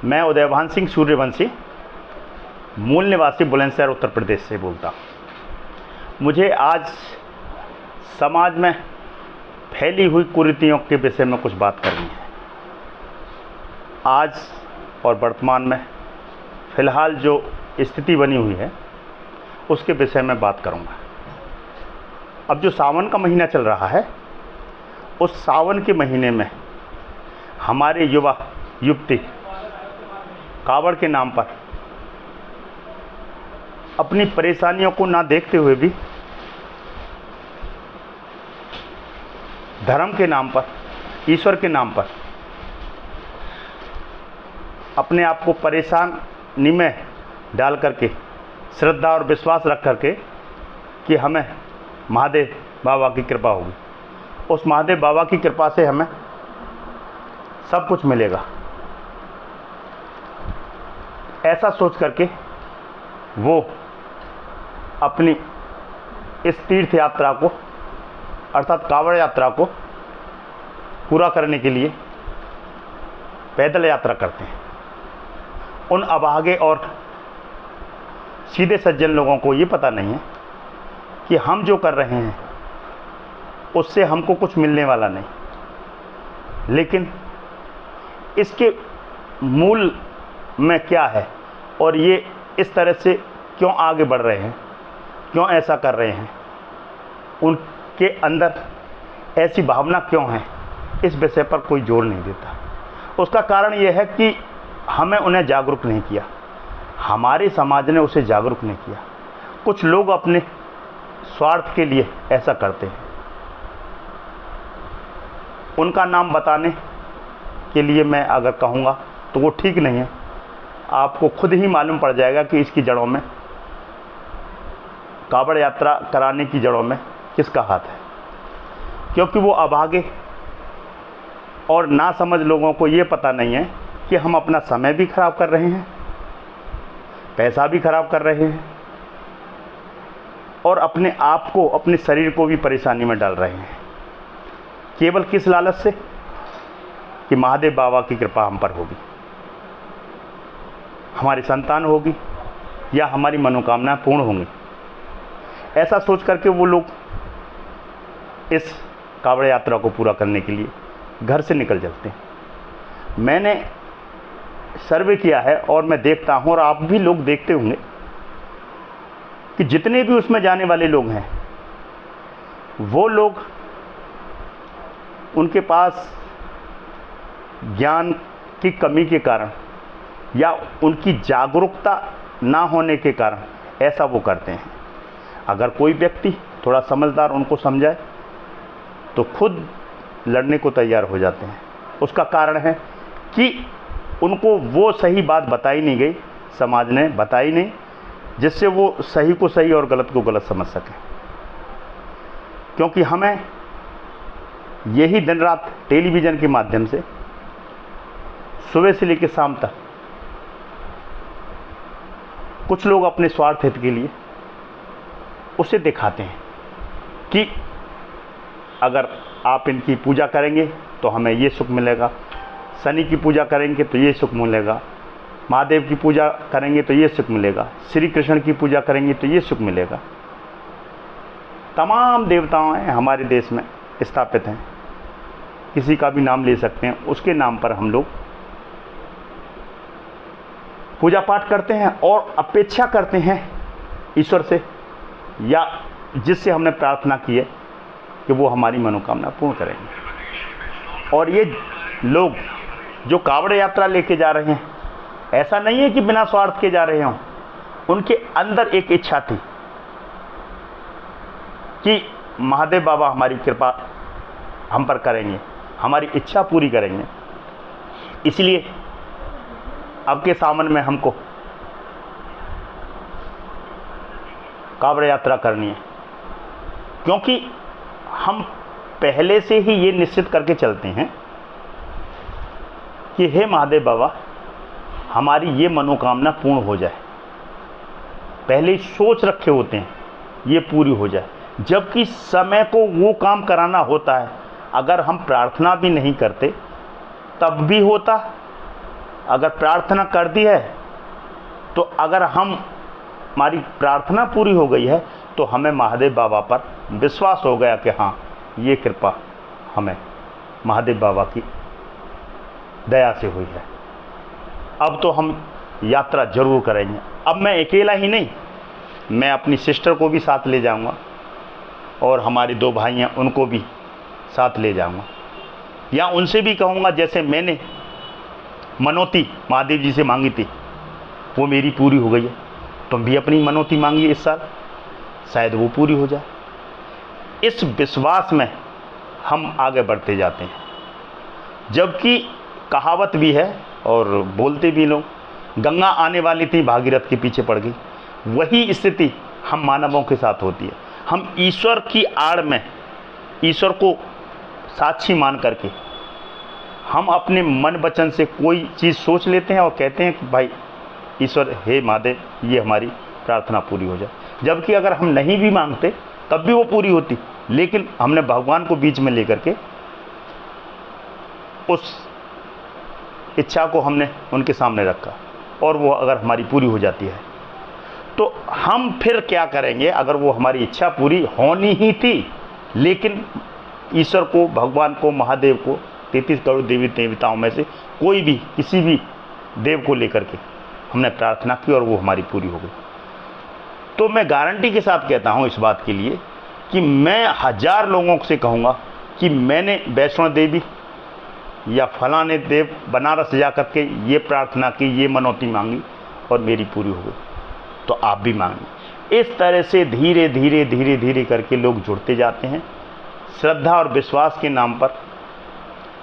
मैं उदयभान सिंह सूर्यवंशी मूल निवासी बुलंदशहर उत्तर प्रदेश से बोलता हूँ। मुझे आज समाज में फैली हुई कुरीतियों के विषय में कुछ बात करनी है। आज और वर्तमान में फ़िलहाल जो स्थिति बनी हुई है उसके विषय में बात करूँगा। अब जो सावन का महीना चल रहा है, उस सावन के महीने में हमारे युवा युवती कावड़ के नाम पर अपनी परेशानियों को ना देखते हुए भी धर्म के नाम पर, ईश्वर के नाम पर अपने आप को परेशानी में डाल करके श्रद्धा और विश्वास रख करके कि हमें महादेव बाबा की कृपा होगी, उस महादेव बाबा की कृपा से हमें सब कुछ मिलेगा, ऐसा सोच करके वो अपनी इस तीर्थ यात्रा को अर्थात कावड़ यात्रा को पूरा करने के लिए पैदल यात्रा करते हैं। उन अभागे और सीधे सज्जन लोगों को ये पता नहीं है कि हम जो कर रहे हैं उससे हमको कुछ मिलने वाला नहीं, लेकिन इसके मूल में क्या है और ये इस तरह से क्यों आगे बढ़ रहे हैं, क्यों ऐसा कर रहे हैं, उनके अंदर ऐसी भावना क्यों है, इस विषय पर कोई जोर नहीं देता। उसका कारण ये है कि हमें उन्हें जागरूक नहीं किया, हमारे समाज ने उसे जागरूक नहीं किया। कुछ लोग अपने स्वार्थ के लिए ऐसा करते हैं। उनका नाम बताने के लिए मैं अगर कहूँगा तो वो ठीक नहीं है। आपको खुद ही मालूम पड़ जाएगा कि इसकी जड़ों में, कावड़ यात्रा कराने की जड़ों में किसका हाथ है, क्योंकि वो अभागे और नासमझ लोगों को ये पता नहीं है कि हम अपना समय भी खराब कर रहे हैं, पैसा भी खराब कर रहे हैं और अपने आप को, अपने शरीर को भी परेशानी में डाल रहे हैं। केवल किस लालच से कि महादेव बाबा की कृपा हम पर होगी, हमारी संतान होगी या हमारी मनोकामना पूर्ण होंगी, ऐसा सोच करके वो लोग इस कावड़ यात्रा को पूरा करने के लिए घर से निकल जाते हैं। मैंने सर्वे किया है और मैं देखता हूँ और आप भी लोग देखते होंगे कि जितने भी उसमें जाने वाले लोग हैं, वो लोग, उनके पास ज्ञान की कमी के कारण या उनकी जागरूकता ना होने के कारण ऐसा वो करते हैं। अगर कोई व्यक्ति थोड़ा समझदार उनको समझाए तो खुद लड़ने को तैयार हो जाते हैं। उसका कारण है कि उनको वो सही बात बताई नहीं गई, समाज ने बताई नहीं, जिससे वो सही को सही और गलत को गलत समझ सकें। क्योंकि हमें यही दिन रात टेलीविज़न के माध्यम से सुबह से लेकर शाम तक कुछ लोग अपने स्वार्थ हित के लिए उसे दिखाते हैं कि अगर आप इनकी पूजा करेंगे तो हमें ये सुख मिलेगा, शनि की पूजा करेंगे तो ये सुख मिलेगा, महादेव की पूजा करेंगे तो ये सुख मिलेगा, श्री कृष्ण की पूजा करेंगे तो ये सुख मिलेगा। तमाम देवताएं हमारे देश में स्थापित हैं, किसी का भी नाम ले सकते हैं, उसके नाम पर हम लोग पूजा पाठ करते हैं और अपेक्षा करते हैं ईश्वर से या जिससे हमने प्रार्थना की है कि वो हमारी मनोकामना पूर्ण करेंगे। और ये लोग जो कावड़ यात्रा लेके जा रहे हैं, ऐसा नहीं है कि बिना स्वार्थ के जा रहे हों, उनके अंदर एक इच्छा थी कि महादेव बाबा हमारी कृपा हम पर करेंगे, हमारी इच्छा पूरी करेंगे। इसलिए अब के सावन में हमको कावड़ यात्रा करनी है, क्योंकि हम पहले से ही ये निश्चित करके चलते हैं कि हे महादेव बाबा, हमारी ये मनोकामना पूर्ण हो जाए। पहले ही सोच रखे होते हैं ये पूरी हो जाए, जबकि समय को वो काम कराना होता है। अगर हम प्रार्थना भी नहीं करते तब भी होता अगर प्रार्थना कर दी है तो अगर हमारी प्रार्थना पूरी हो गई है तो हमें महादेव बाबा पर विश्वास हो गया कि हाँ, ये कृपा हमें महादेव बाबा की दया से हुई है। अब तो हम यात्रा जरूर करेंगे। अब मैं अकेला ही नहीं, मैं अपनी सिस्टर को भी साथ ले जाऊंगा और हमारे 2 भाई हैं उनको भी साथ ले जाऊंगा, या उनसे भी कहूंगा जैसे मैंने मनौती महादेव जी से मांगी थी वो मेरी पूरी हो गई है, तुम भी अपनी मनौती मांगी इस साल, शायद वो पूरी हो जाए। इस विश्वास में हम आगे बढ़ते जाते हैं। जबकि कहावत भी है और बोलते भी लोग, गंगा आने वाली थी भागीरथ के पीछे पड़ गई। वही स्थिति हम मानवों के साथ होती है। हम ईश्वर की आड़ में ईश्वर को साक्षी मान करके हम अपने मन वचन से कोई चीज़ सोच लेते हैं और कहते हैं कि भाई ईश्वर, हे महादेव, ये हमारी प्रार्थना पूरी हो जाए। जबकि अगर हम नहीं भी मांगते तब भी वो पूरी होती, लेकिन हमने भगवान को बीच में लेकर के उस इच्छा को हमने उनके सामने रखा और वो अगर हमारी पूरी हो जाती है तो हम फिर क्या करेंगे? अगर वो हमारी इच्छा पूरी होनी ही थी, लेकिन ईश्वर को, भगवान को, महादेव को, 33 करोड़ देवी देवताओं में से कोई भी, किसी भी देव को लेकर के हमने प्रार्थना की और वो हमारी पूरी हो गई, तो मैं गारंटी के साथ कहता हूँ इस बात के लिए कि मैं 1000 लोगों से कहूँगा कि मैंने वैष्णो देवी या फलाने देव बनारस जा करके ये प्रार्थना की, ये मनौती मांगी और मेरी पूरी हो गई, तो आप भी मांगिए। इस तरह से धीरे धीरे धीरे धीरे करके लोग जुड़ते जाते हैं। श्रद्धा और विश्वास के नाम पर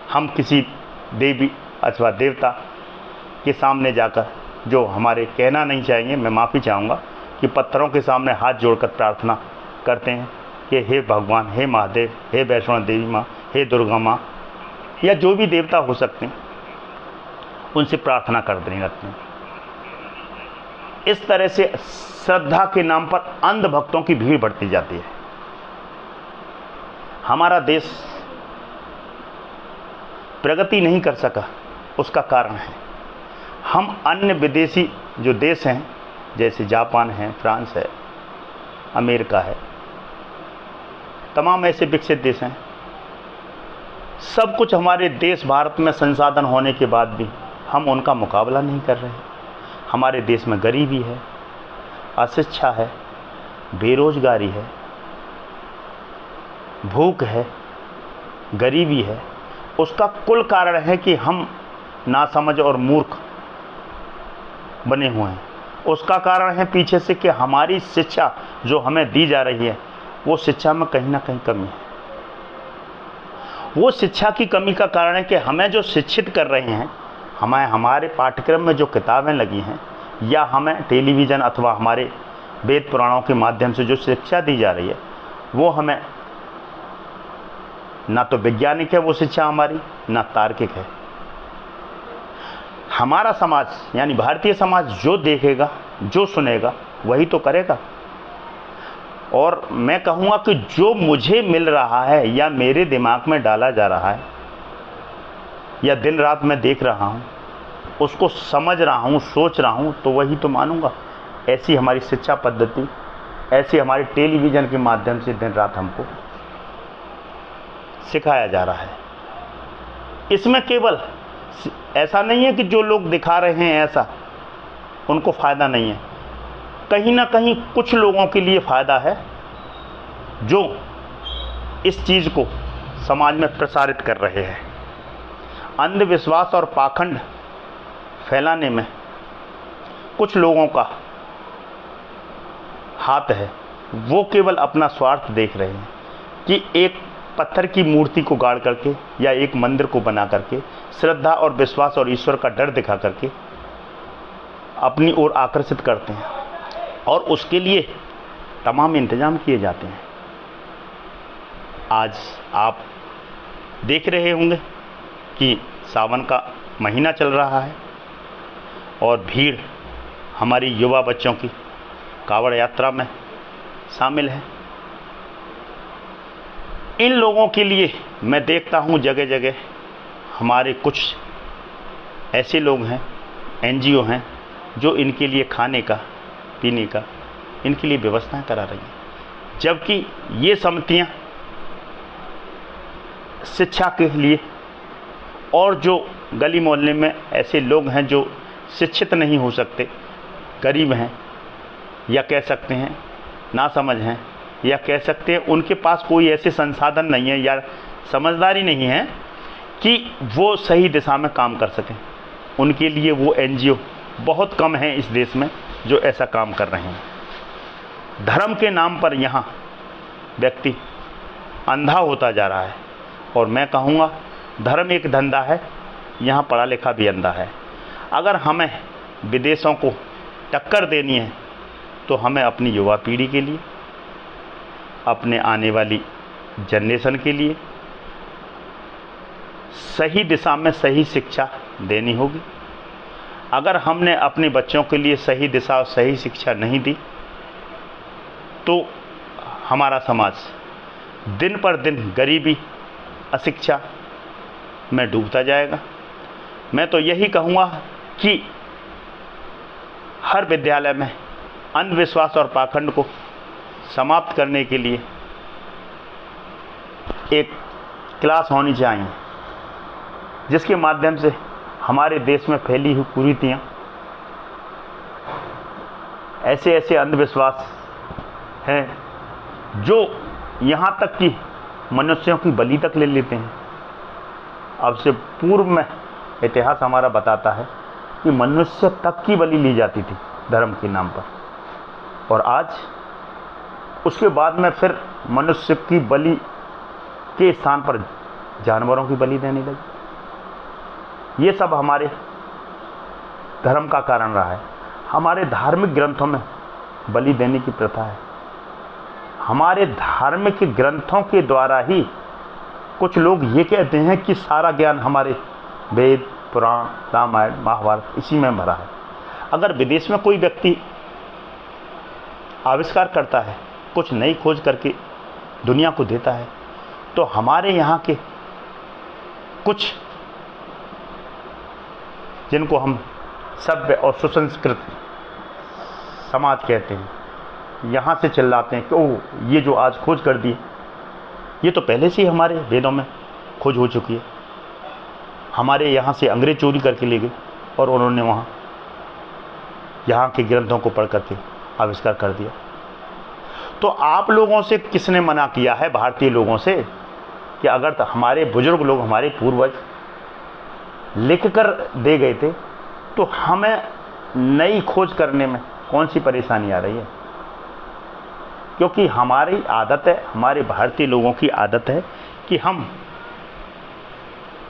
हम किसी देवी अथवा देवता के सामने जाकर, जो हमारे कहना नहीं चाहेंगे, मैं माफ़ी चाहूँगा, कि पत्थरों के सामने हाथ जोड़कर प्रार्थना करते हैं कि हे भगवान, हे महादेव, हे वैष्णो देवी माँ, हे दुर्गा माँ, या जो भी देवता हो सकते हैं, उनसे प्रार्थना करते रहते हैं। इस तरह से श्रद्धा के नाम पर अंध भक्तों की भीड़ बढ़ती जाती है। हमारा देश प्रगति नहीं कर सका, उसका कारण है हम अन्य विदेशी जो देश हैं, जैसे जापान है, फ्रांस है, अमेरिका है, तमाम ऐसे विकसित देश हैं, सब कुछ हमारे देश भारत में संसाधन होने के बाद भी हम उनका मुकाबला नहीं कर रहे। हमारे देश में गरीबी है, अशिक्षा है, बेरोजगारी है, भूख है, गरीबी है। उसका कुल कारण है कि हम नासमझ और मूर्ख बने हुए हैं। उसका कारण है पीछे से कि हमारी शिक्षा जो हमें दी जा रही है, वो शिक्षा में कहीं ना कहीं कमी है। वो शिक्षा की कमी का कारण है कि हमें जो शिक्षित कर रहे हैं, हमारे पाठ्यक्रम में जो किताबें लगी हैं, या हमें टेलीविज़न अथवा हमारे वेद पुराणों के माध्यम से जो शिक्षा दी जा रही है, वो हमें ना तो वैज्ञानिक है वो शिक्षा हमारी, ना तार्किक है। हमारा समाज यानी भारतीय समाज जो देखेगा, जो सुनेगा, वही तो करेगा। और मैं कहूँगा कि जो मुझे मिल रहा है या मेरे दिमाग में डाला जा रहा है या दिन रात मैं देख रहा हूँ, उसको समझ रहा हूँ, सोच रहा हूँ, तो वही तो मानूंगा। ऐसी हमारी शिक्षा पद्धति, ऐसी हमारे टेलीविज़न के माध्यम से दिन रात हमको सिखाया जा रहा है। इसमें केवल ऐसा नहीं है कि जो लोग दिखा रहे हैं ऐसा उनको फ़ायदा नहीं है, कहीं ना कहीं कुछ लोगों के लिए फ़ायदा है जो इस चीज़ को समाज में प्रसारित कर रहे हैं। अंधविश्वास और पाखंड फैलाने में कुछ लोगों का हाथ है। वो केवल अपना स्वार्थ देख रहे हैं कि एक पत्थर की मूर्ति को गाड़ करके या एक मंदिर को बना करके श्रद्धा और विश्वास और ईश्वर का डर दिखा करके अपनी ओर आकर्षित करते हैं, और उसके लिए तमाम इंतजाम किए जाते हैं। आज आप देख रहे होंगे कि सावन का महीना चल रहा है और भीड़ हमारी युवा बच्चों की कांवड़ यात्रा में शामिल है। इन लोगों के लिए मैं देखता हूँ जगह जगह हमारे कुछ ऐसे लोग हैं, एनजीओ हैं, जो इनके लिए खाने का, पीने का, इनके लिए व्यवस्थाएं करा रही हैं। जबकि ये समितियां शिक्षा के लिए, और जो गली मोहल्ले में ऐसे लोग हैं जो शिक्षित नहीं हो सकते, गरीब हैं, या कह सकते हैं नासमझ हैं, या कह सकते हैं उनके पास कोई ऐसे संसाधन नहीं है या समझदारी नहीं है कि वो सही दिशा में काम कर सकें, उनके लिए वो एनजीओ बहुत कम हैं इस देश में जो ऐसा काम कर रहे हैं। धर्म के नाम पर यहाँ व्यक्ति अंधा होता जा रहा है, और मैं कहूँगा धर्म एक धंधा है, यहाँ पढ़ा लिखा भी अंधा है। अगर हमें विदेशों को टक्कर देनी है तो हमें अपनी युवा पीढ़ी के लिए, अपने आने वाली जनरेशन के लिए सही दिशा में सही शिक्षा देनी होगी। अगर हमने अपने बच्चों के लिए सही दिशा और सही शिक्षा नहीं दी तो हमारा समाज दिन पर दिन गरीबी, अशिक्षा में डूबता जाएगा। मैं तो यही कहूँगा कि हर विद्यालय में अंधविश्वास और पाखंड को समाप्त करने के लिए एक क्लास होनी चाहिए, जिसके माध्यम से हमारे देश में फैली हुई कुरीतियाँ, ऐसे ऐसे अंधविश्वास हैं जो यहाँ तक कि मनुष्यों की बलि तक ले लेते हैं। अब से पूर्व में इतिहास हमारा बताता है कि मनुष्य तक की बलि ली जाती थी धर्म के नाम पर, और आज उसके बाद में फिर मनुष्य की बलि के स्थान पर जानवरों की बलि देने लगी। ये सब हमारे धर्म का कारण रहा है। हमारे धार्मिक ग्रंथों में बलि देने की प्रथा है। हमारे धार्मिक ग्रंथों के द्वारा ही कुछ लोग ये कहते हैं कि सारा ज्ञान हमारे वेद, पुराण, रामायण, महाभारत इसी में भरा है। अगर विदेश में कोई व्यक्ति आविष्कार करता है, कुछ नई खोज करके दुनिया को देता है, तो हमारे यहाँ के कुछ, जिनको हम सभ्य और सुसंस्कृत समाज कहते हैं, यहाँ से चिल्लाते हैं कि ओह, ये जो आज खोज कर दी, ये तो पहले से ही हमारे वेदों में खोज हो चुकी है। हमारे यहाँ से अंग्रेज चोरी करके ले गए और उन्होंने वहाँ यहाँ के ग्रंथों को पढ़ करके आविष्कार कर दिया। तो आप लोगों से किसने मना किया है, भारतीय लोगों से, कि अगर तो हमारे बुजुर्ग लोग, हमारे पूर्वज लिख कर दे गए थे, तो हमें नई खोज करने में कौन सी परेशानी आ रही है? क्योंकि हमारी आदत है, हमारे भारतीय लोगों की आदत है कि हम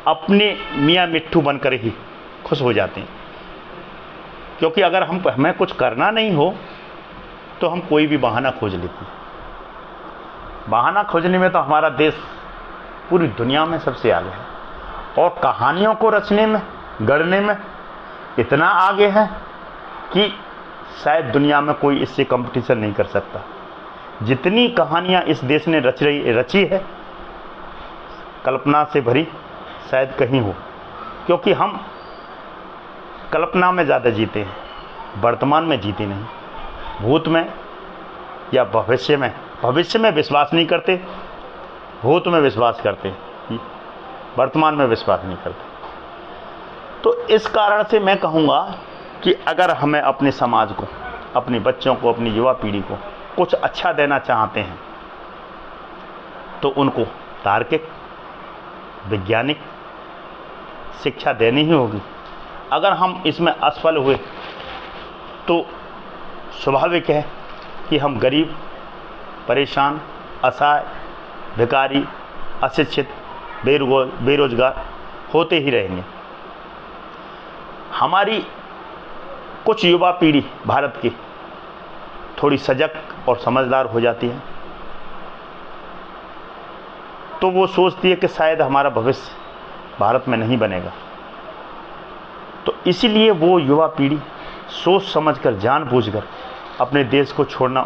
अपने मियाँ मिट्ठू बनकर ही खुश हो जाते हैं। क्योंकि अगर हमें कुछ करना नहीं हो तो हम कोई भी बहाना खोज लेते हैं। बहाना खोजने में तो हमारा देश पूरी दुनिया में सबसे आगे है, और कहानियों को रचने में, गढ़ने में इतना आगे है कि शायद दुनिया में कोई इससे कंपटीशन नहीं कर सकता। जितनी कहानियाँ इस देश ने रची है, कल्पना से भरी, शायद कहीं हो। क्योंकि हम कल्पना में ज़्यादा जीते हैं, वर्तमान में जीते नहीं। भूत में या भविष्य में विश्वास नहीं करते, भूत में विश्वास करते, वर्तमान में विश्वास नहीं करते। तो इस कारण से मैं कहूँगा कि अगर हमें अपने समाज को, अपने बच्चों को, अपनी युवा पीढ़ी को कुछ अच्छा देना चाहते हैं तो उनको तार्किक, वैज्ञानिक शिक्षा देनी ही होगी। अगर हम इसमें असफल हुए तो स्वाभाविक है कि हम गरीब, परेशान, असहाय, भिखारी, अशिक्षित, बेरोजगार होते ही रहेंगे। हमारी कुछ युवा पीढ़ी भारत की थोड़ी सजग और समझदार हो जाती है, तो वो सोचती है कि शायद हमारा भविष्य भारत में नहीं बनेगा। तो इसीलिए वो युवा पीढ़ी सोच समझकर, जानबूझकर अपने देश को छोड़ना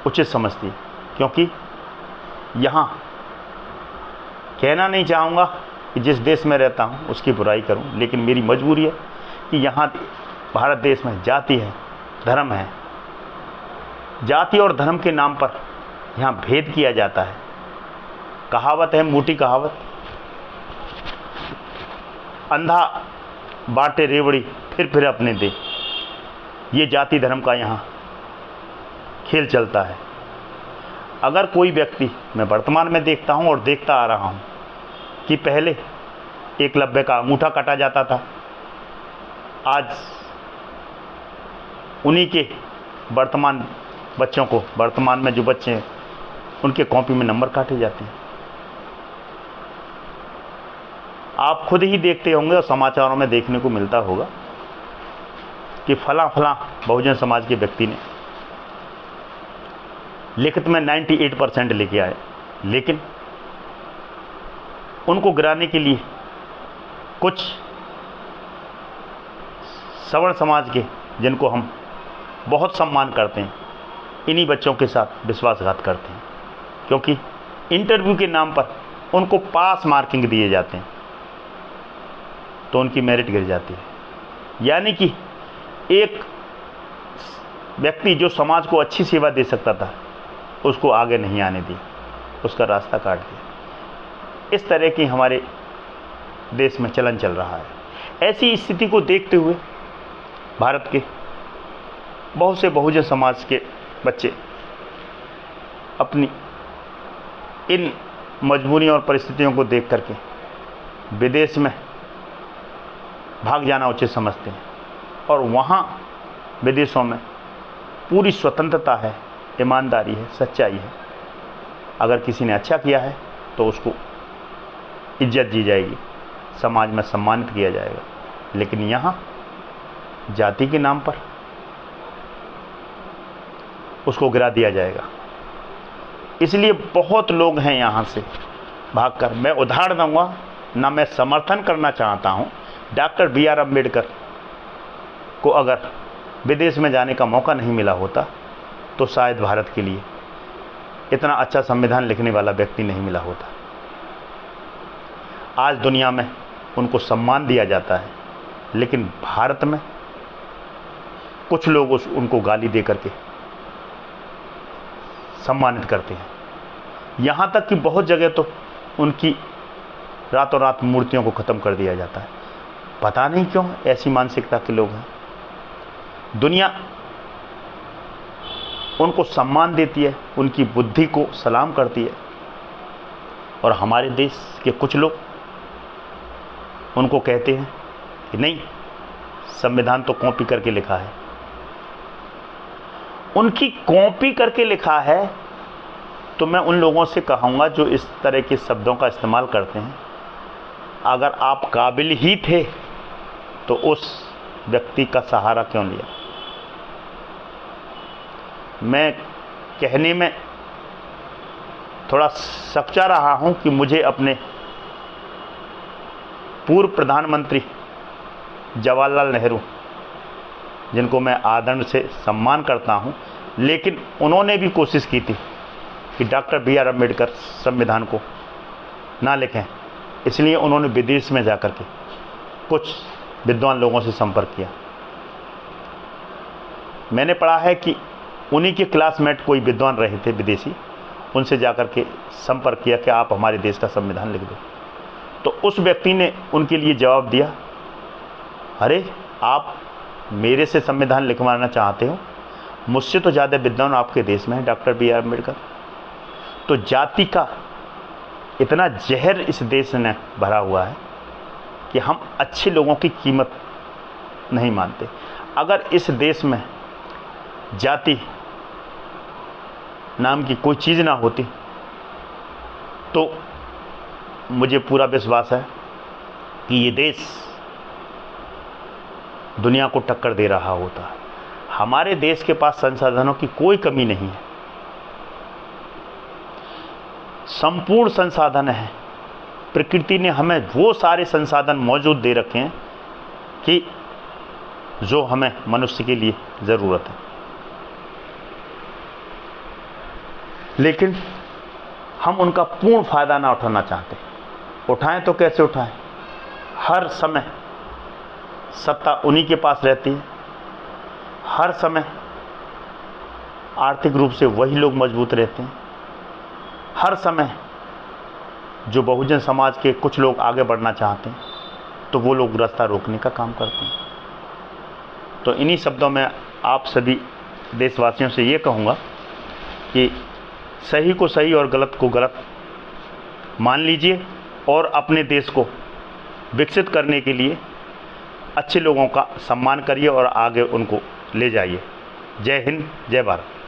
उचित समझती है। क्योंकि यहाँ कहना नहीं चाहूँगा कि जिस देश में रहता हूँ उसकी बुराई करूँ, लेकिन मेरी मजबूरी है कि यहाँ भारत देश में जाति है, धर्म है। जाति और धर्म के नाम पर यहाँ भेद किया जाता है। कहावत है, मोटी कहावत, अंधा बाटे रेवड़ी फिर अपने दे। ये जाति धर्म का यहाँ खेल चलता है। अगर कोई व्यक्ति, मैं वर्तमान में देखता हूँ और देखता आ रहा हूँ कि पहले एकलव्य का अंगूठा काटा जाता था, आज उन्हीं के वर्तमान बच्चों को, वर्तमान में जो बच्चे हैं उनके कॉपी में नंबर काटे जाते हैं। आप खुद ही देखते होंगे और समाचारों में देखने को मिलता होगा कि फला बहुजन समाज के व्यक्ति ने लिखित में 98% लेके आए, लेकिन उनको गिराने के लिए कुछ सवर्ण समाज के, जिनको हम बहुत सम्मान करते हैं, इन्हीं बच्चों के साथ विश्वासघात करते हैं, क्योंकि इंटरव्यू के नाम पर उनको पास मार्किंग दिए जाते हैं तो उनकी मेरिट गिर जाती है। यानी कि एक व्यक्ति जो समाज को अच्छी सेवा दे सकता था उसको आगे नहीं आने दी, उसका रास्ता काट दिया। इस तरह की हमारे देश में चलन चल रहा है। ऐसी स्थिति को देखते हुए भारत के बहुत से बहुजन समाज के बच्चे अपनी इन मजबूरियों और परिस्थितियों को देख करके विदेश में भाग जाना उचित समझते हैं, और वहाँ विदेशों में पूरी स्वतंत्रता है, ईमानदारी है, सच्चाई है। अगर किसी ने अच्छा किया है तो उसको इज्जत दी जाएगी, समाज में सम्मानित किया जाएगा। लेकिन यहाँ जाति के नाम पर उसको गिरा दिया जाएगा। इसलिए बहुत लोग हैं यहाँ से भागकर, मैं उदाहरण दूंगा ना, मैं समर्थन करना चाहता हूँ। Doctor B.R. अम्बेडकर को अगर विदेश में जाने का मौका नहीं मिला होता तो शायद भारत के लिए इतना अच्छा संविधान लिखने वाला व्यक्ति नहीं मिला होता। आज दुनिया में उनको सम्मान दिया जाता है, लेकिन भारत में कुछ लोग उनको गाली दे करके सम्मानित करते हैं। यहाँ तक कि बहुत जगह तो उनकी रातों रात मूर्तियों को ख़त्म कर दिया जाता है। पता नहीं क्यों ऐसी मानसिकता के लोग हैं। दुनिया उनको सम्मान देती है, उनकी बुद्धि को सलाम करती है, और हमारे देश के कुछ लोग उनको कहते हैं कि नहीं, संविधान तो कॉपी करके लिखा है। उनकी कॉपी करके लिखा है तो मैं उन लोगों से कहूँगा जो इस तरह के शब्दों का इस्तेमाल करते हैं, अगर आप काबिल ही थे तो उस व्यक्ति का सहारा क्यों लिया। मैं कहने में थोड़ा सच्चा रहा हूं कि मुझे अपने पूर्व प्रधानमंत्री जवाहरलाल नेहरू, जिनको मैं आदर से सम्मान करता हूं, लेकिन उन्होंने भी कोशिश की थी कि डॉक्टर B.R. अम्बेडकर संविधान को ना लिखें। इसलिए उन्होंने विदेश में जाकर के कुछ विद्वान लोगों से संपर्क किया। मैंने पढ़ा है कि उन्हीं के क्लासमेट कोई विद्वान रहे थे विदेशी, उनसे जाकर के संपर्क किया कि आप हमारे देश का संविधान लिख दो। तो उस व्यक्ति ने उनके लिए जवाब दिया, अरे आप मेरे से संविधान लिखवाना चाहते हो, मुझसे तो ज़्यादा विद्वान आपके देश में है डॉक्टर B.R. अम्बेडकर। तो जाति का इतना जहर इस देश में भरा हुआ है कि हम अच्छे लोगों की कीमत नहीं मानते। अगर इस देश में जाति नाम की कोई चीज़ ना होती तो मुझे पूरा विश्वास है कि ये देश दुनिया को टक्कर दे रहा होता। हमारे देश के पास संसाधनों की कोई कमी नहीं है, संपूर्ण संसाधन है। प्रकृति ने हमें वो सारे संसाधन मौजूद दे रखे हैं कि जो हमें मनुष्य के लिए ज़रूरत है, लेकिन हम उनका पूर्ण फायदा ना उठाना चाहते, उठाएं तो कैसे उठाएं? हर समय सत्ता उन्हीं के पास रहती है, हर समय आर्थिक रूप से वही लोग मजबूत रहते हैं, हर समय जो बहुजन समाज के कुछ लोग आगे बढ़ना चाहते हैं तो वो लोग रास्ता रोकने का काम करते हैं। तो इन्हीं शब्दों में आप सभी देशवासियों से ये कहूँगा कि सही को सही और गलत को गलत मान लीजिए और अपने देश को विकसित करने के लिए अच्छे लोगों का सम्मान करिए और आगे उनको ले जाइए। जय हिंद, जय भारत।